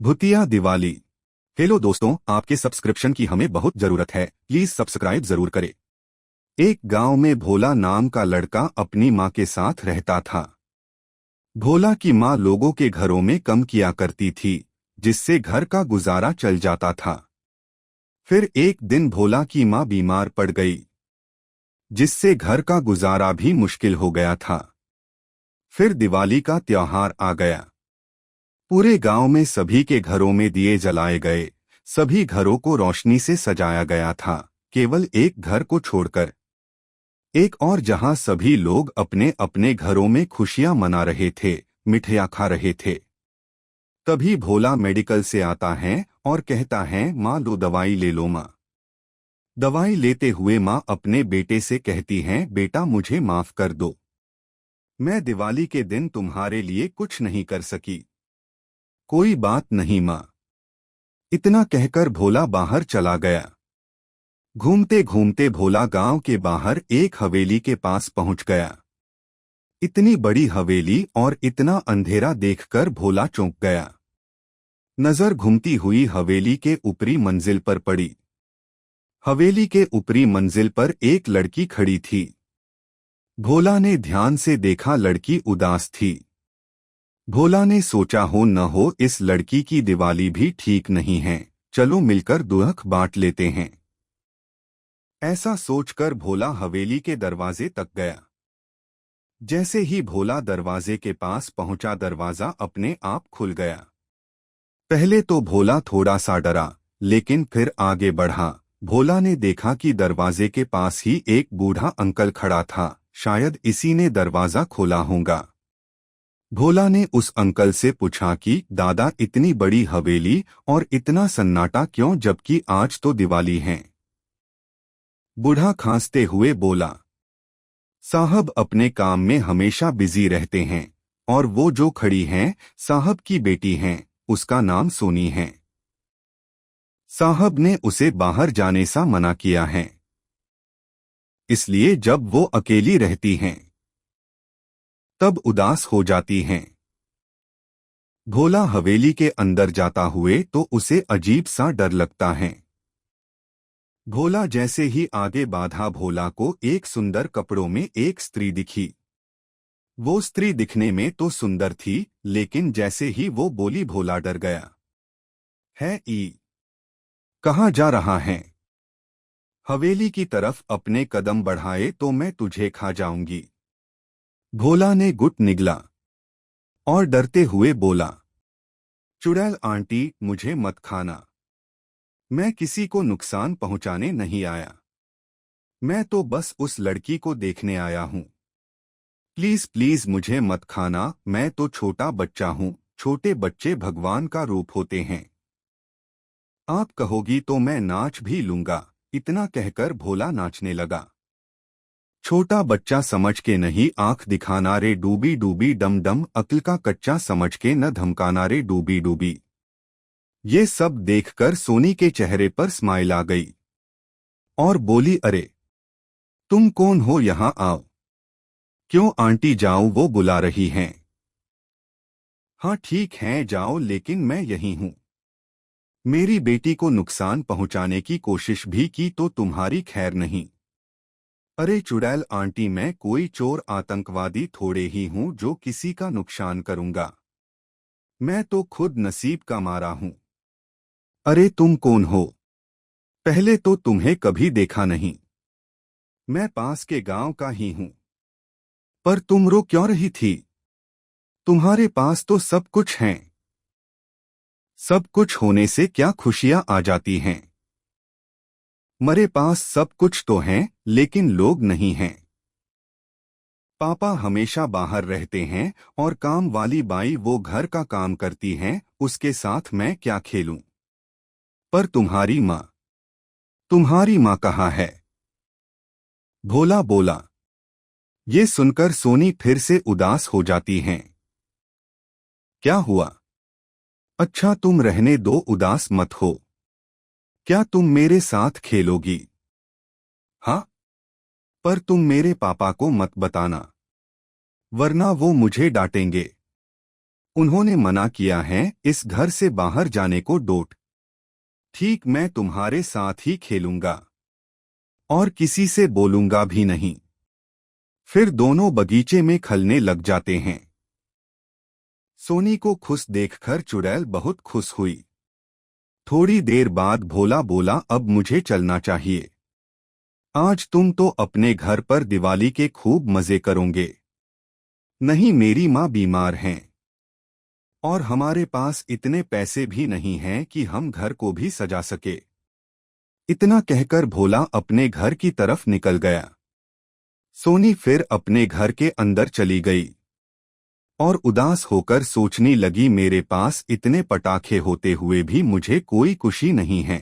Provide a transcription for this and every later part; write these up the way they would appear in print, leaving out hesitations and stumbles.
भूतिया दिवाली। हेलो दोस्तों, आपके सब्सक्रिप्शन की हमें बहुत जरूरत है, प्लीज सब्सक्राइब जरूर करें। एक गांव में भोला नाम का लड़का अपनी माँ के साथ रहता था। भोला की माँ लोगों के घरों में कम किया करती थी, जिससे घर का गुजारा चल जाता था। फिर एक दिन भोला की माँ बीमार पड़ गई, जिससे घर का गुजारा भी मुश्किल हो गया था। फिर दिवाली का त्योहार आ गया। पूरे गांव में सभी के घरों में दिए जलाए गए, सभी घरों को रोशनी से सजाया गया था, केवल एक घर को छोड़कर। एक और जहां सभी लोग अपने अपने घरों में खुशियां मना रहे थे, मिठाइयां खा रहे थे। तभी भोला मेडिकल से आता है और कहता है, माँ लो दवाई ले लो माँ। दवाई लेते हुए माँ अपने बेटे से कहती है, बेटा मुझे माफ कर दो, मैं दिवाली के दिन तुम्हारे लिए कुछ नहीं कर सकी। कोई बात नहीं माँ। इतना कहकर भोला बाहर चला गया। घूमते घूमते भोला गांव के बाहर एक हवेली के पास पहुंच गया। इतनी बड़ी हवेली और इतना अंधेरा देखकर भोला चौंक गया। नजर घूमती हुई हवेली के ऊपरी मंजिल पर पड़ी। हवेली के ऊपरी मंजिल पर एक लड़की खड़ी थी। भोला ने ध्यान से देखा, लड़की उदास थी। भोला ने सोचा, हो न हो इस लड़की की दिवाली भी ठीक नहीं है, चलो मिलकर दुख बांट लेते हैं। ऐसा सोचकर भोला हवेली के दरवाजे तक गया। जैसे ही भोला दरवाजे के पास पहुंचा, दरवाजा अपने आप खुल गया। पहले तो भोला थोड़ा सा डरा, लेकिन फिर आगे बढ़ा। भोला ने देखा कि दरवाजे के पास ही एक बूढ़ा अंकल खड़ा था, शायद इसी ने दरवाजा खोला होगा। भोला ने उस अंकल से पूछा कि दादा, इतनी बड़ी हवेली और इतना सन्नाटा क्यों, जबकि आज तो दिवाली है। बूढ़ा खांसते हुए बोला, साहब अपने काम में हमेशा बिजी रहते हैं, और वो जो खड़ी हैं साहब की बेटी हैं, उसका नाम सोनी है। साहब ने उसे बाहर जाने सा मना किया है, इसलिए जब वो अकेली रहती हैं तब उदास हो जाती हैं। भोला हवेली के अंदर जाता हुए तो उसे अजीब सा डर लगता है। भोला जैसे ही आगे बढ़ा, भोला को एक सुंदर कपड़ों में एक स्त्री दिखी। वो स्त्री दिखने में तो सुंदर थी, लेकिन जैसे ही वो बोली, भोला डर गया। है कहाँ जा रहा है? हवेली की तरफ अपने कदम बढ़ाए तो मैं तुझे खा जाऊंगी। भोला ने गुट निगला और डरते हुए बोला, चुड़ैल आंटी, मुझे मत खाना, मैं किसी को नुकसान पहुंचाने नहीं आया, मैं तो बस उस लड़की को देखने आया हूं। प्लीज प्लीज मुझे मत खाना, मैं तो छोटा बच्चा हूं, छोटे बच्चे भगवान का रूप होते हैं। आप कहोगी तो मैं नाच भी लूंगा। इतना कहकर भोला नाचने लगा। छोटा बच्चा समझ के नहीं आंख दिखाना रे डूबी डूबी, डम डम अक्ल का कच्चा समझ के न धमकाना रे डूबी डूबी। ये सब देखकर सोनी के चेहरे पर स्माइल आ गई और बोली, अरे तुम कौन हो, यहाँ आओ। क्यों आंटी, जाऊं, वो बुला रही हैं। हाँ ठीक है जाओ, लेकिन मैं यही हूं। मेरी बेटी को नुकसान पहुंचाने की कोशिश भी की तो तुम्हारी खैर नहीं। अरे चुड़ैल आंटी, मैं कोई चोर आतंकवादी थोड़े ही हूं जो किसी का नुकसान करूंगा। मैं तो खुद नसीब का मारा हूं। अरे तुम कौन हो? पहले तो तुम्हें कभी देखा नहीं। मैं पास के गांव का ही हूं। पर तुम रो क्यों रही थी? तुम्हारे पास तो सब कुछ है। सब कुछ होने से क्या खुशियां आ जाती हैं? मेरे पास सब कुछ तो है, लेकिन लोग नहीं हैं। पापा हमेशा बाहर रहते हैं और काम वाली बाई वो घर का काम करती हैं, उसके साथ मैं क्या खेलूं? पर तुम्हारी माँ कहाँ है? भोला बोला। ये सुनकर सोनी फिर से उदास हो जाती हैं। क्या हुआ? अच्छा तुम रहने दो, उदास मत हो। क्या तुम मेरे साथ खेलोगी? हाँ, पर तुम मेरे पापा को मत बताना, वरना वो मुझे डांटेंगे। उन्होंने मना किया है इस घर से बाहर जाने को डोट। ठीक, मैं तुम्हारे साथ ही खेलूंगा और किसी से बोलूंगा भी नहीं। फिर दोनों बगीचे में खेलने लग जाते हैं। सोनी को खुश देखकर चुड़ैल बहुत खुश हुई। थोड़ी देर बाद भोला बोला, अब मुझे चलना चाहिए। आज तुम तो अपने घर पर दिवाली के खूब मजे करोगे। नहीं, मेरी माँ बीमार हैं और हमारे पास इतने पैसे भी नहीं हैं कि हम घर को भी सजा सके। इतना कहकर भोला अपने घर की तरफ निकल गया। सोनी फिर अपने घर के अंदर चली गई और उदास होकर सोचने लगी, मेरे पास इतने पटाखे होते हुए भी मुझे कोई खुशी नहीं है।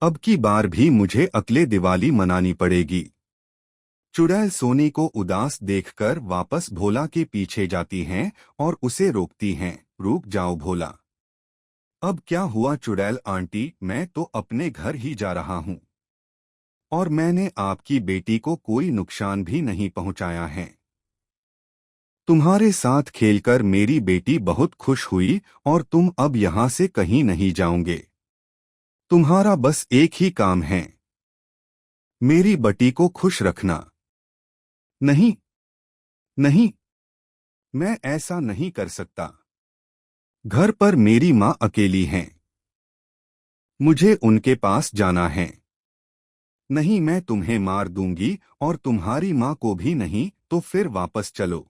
अब की बार भी मुझे अकेले दिवाली मनानी पड़ेगी। चुड़ैल सोनी को उदास देखकर वापस भोला के पीछे जाती हैं और उसे रोकती हैं। रुक जाओ भोला। अब क्या हुआ चुड़ैल आंटी, मैं तो अपने घर ही जा रहा हूँ और मैंने आपकी बेटी को कोई नुकसान भी नहीं पहुंचाया है। तुम्हारे साथ खेलकर मेरी बेटी बहुत खुश हुई और तुम अब यहाँ से कहीं नहीं जाओगे। तुम्हारा बस एक ही काम है, मेरी बेटी को खुश रखना। नहीं, नहीं, मैं ऐसा नहीं कर सकता। घर पर मेरी माँ अकेली हैं, मुझे उनके पास जाना है। नहीं, मैं तुम्हें मार दूंगी और तुम्हारी माँ को भी नहीं, तो फिर वापस चलो।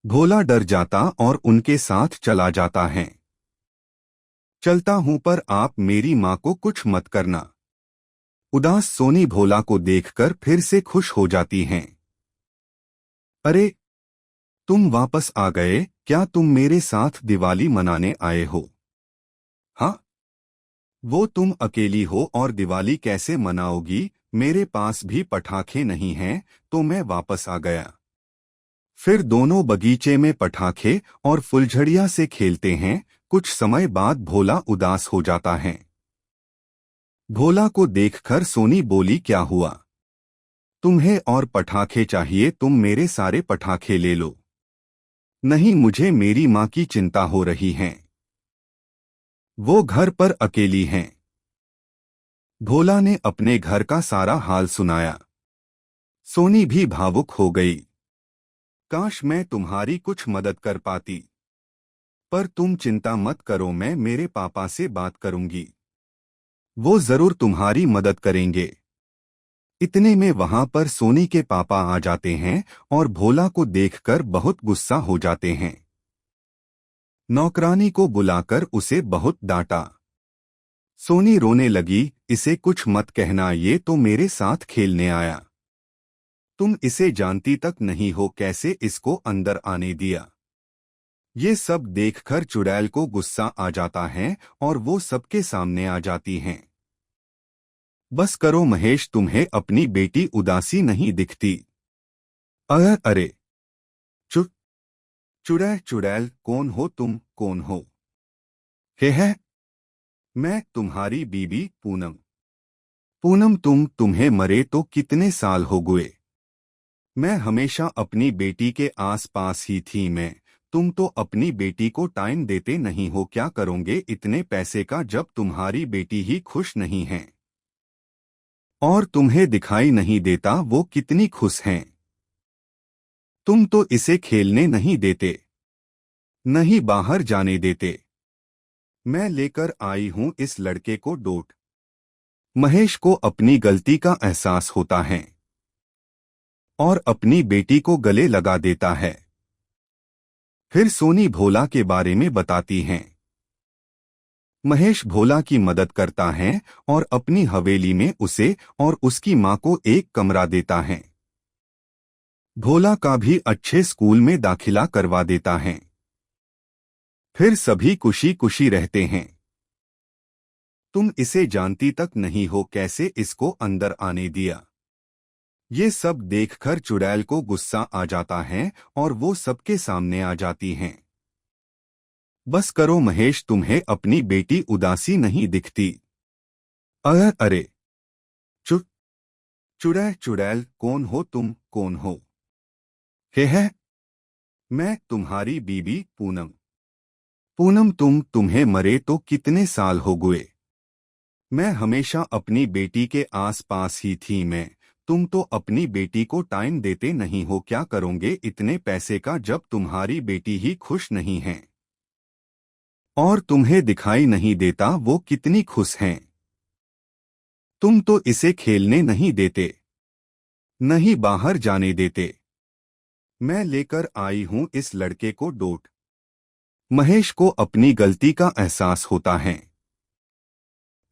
भोला डर जाता और उनके साथ चला जाता है। चलता हूं पर आप मेरी माँ को कुछ मत करना। उदास सोनी भोला को देखकर फिर से खुश हो जाती हैं। अरे, तुम वापस आ गए, क्या तुम मेरे साथ दिवाली मनाने आए हो? हाँ, वो तुम अकेली हो और दिवाली कैसे मनाओगी? मेरे पास भी पटाखे नहीं हैं, तो मैं वापस आ गया। फिर दोनों बगीचे में पटाखे और फुलझड़िया से खेलते हैं। कुछ समय बाद भोला उदास हो जाता है। भोला को देखकर सोनी बोली, क्या हुआ? तुम्हें और पटाखे चाहिए? तुम मेरे सारे पटाखे ले लो। नहीं, मुझे मेरी माँ की चिंता हो रही है, वो घर पर अकेली हैं। भोला ने अपने घर का सारा हाल सुनाया। सोनी भी भावुक हो गई। काश मैं तुम्हारी कुछ मदद कर पाती, पर तुम चिंता मत करो, मैं मेरे पापा से बात करूंगी, वो जरूर तुम्हारी मदद करेंगे। इतने में वहां पर सोनी के पापा आ जाते हैं और भोला को देखकर बहुत गुस्सा हो जाते हैं। नौकरानी को बुलाकर उसे बहुत डांटा। सोनी रोने लगी, इसे कुछ मत कहना, ये तो मेरे साथ खेलने आया। तुम इसे जानती तक नहीं हो, कैसे इसको अंदर आने दिया? ये सब देखकर चुड़ैल को गुस्सा आ जाता है और वो सबके सामने आ जाती हैं। बस करो महेश, तुम्हें अपनी बेटी उदासी नहीं दिखती? अरे, चुप। चुड़ैल, कौन हो तुम? कौन हो? है मैं तुम्हारी बीबी पूनम। पूनम, तुम्हें मरे तो कितने साल हो गए? मैं हमेशा अपनी बेटी के आसपास ही थी। तुम तो अपनी बेटी को टाइम देते नहीं हो, क्या करोगे इतने पैसे का जब तुम्हारी बेटी ही खुश नहीं है? और तुम्हें दिखाई नहीं देता वो कितनी खुश हैं? तुम तो इसे खेलने नहीं देते, नहीं बाहर जाने देते। मैं लेकर आई हूं इस लड़के को डोट। महेश को अपनी गलती का एहसास होता है और अपनी बेटी को गले लगा देता है। फिर सोनी भोला के बारे में बताती हैं। महेश भोला की मदद करता है और अपनी हवेली में उसे और उसकी मां को एक कमरा देता है। भोला का भी अच्छे स्कूल में दाखिला करवा देता है। फिर सभी खुशी खुशी रहते हैं। तुम इसे जानती तक नहीं हो, कैसे इसको अंदर आने दिया? ये सब देखकर चुड़ैल को गुस्सा आ जाता है और वो सबके सामने आ जाती हैं। बस करो महेश, तुम्हें अपनी बेटी उदासी नहीं दिखती? अरे, चुप। चुड़ैल, कौन हो तुम? कौन हो? है मैं तुम्हारी बीबी पूनम। पूनम तुम्हें मरे तो कितने साल हो गए। मैं हमेशा अपनी बेटी के आसपास ही थी। तुम तो अपनी बेटी को टाइम देते नहीं हो। क्या करोगे इतने पैसे का जब तुम्हारी बेटी ही खुश नहीं है और तुम्हें दिखाई नहीं देता वो कितनी खुश हैं। तुम तो इसे खेलने नहीं देते, नहीं बाहर जाने देते। मैं लेकर आई हूं इस लड़के को डोट। महेश को अपनी गलती का एहसास होता है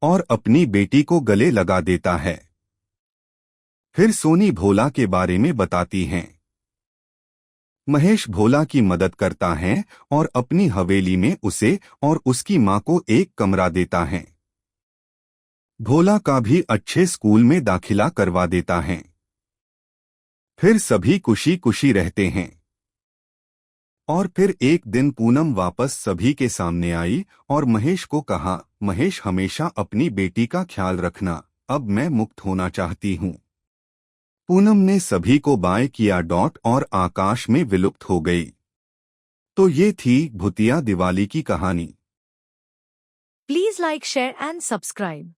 और अपनी बेटी को गले लगा देता है। फिर सोनी भोला के बारे में बताती हैं। महेश भोला की मदद करता है और अपनी हवेली में उसे और उसकी मां को एक कमरा देता है। भोला का भी अच्छे स्कूल में दाखिला करवा देता है। फिर सभी खुशी खुशी रहते हैं। और फिर एक दिन पूनम वापस सभी के सामने आई और महेश को कहा, महेश हमेशा अपनी बेटी का ख्याल रखना, अब मैं मुक्त होना चाहती हूँ। पूनम ने सभी को बाय किया डॉट और आकाश में विलुप्त हो गई। तो ये थी भूतिया दिवाली की कहानी। Please like, share and subscribe.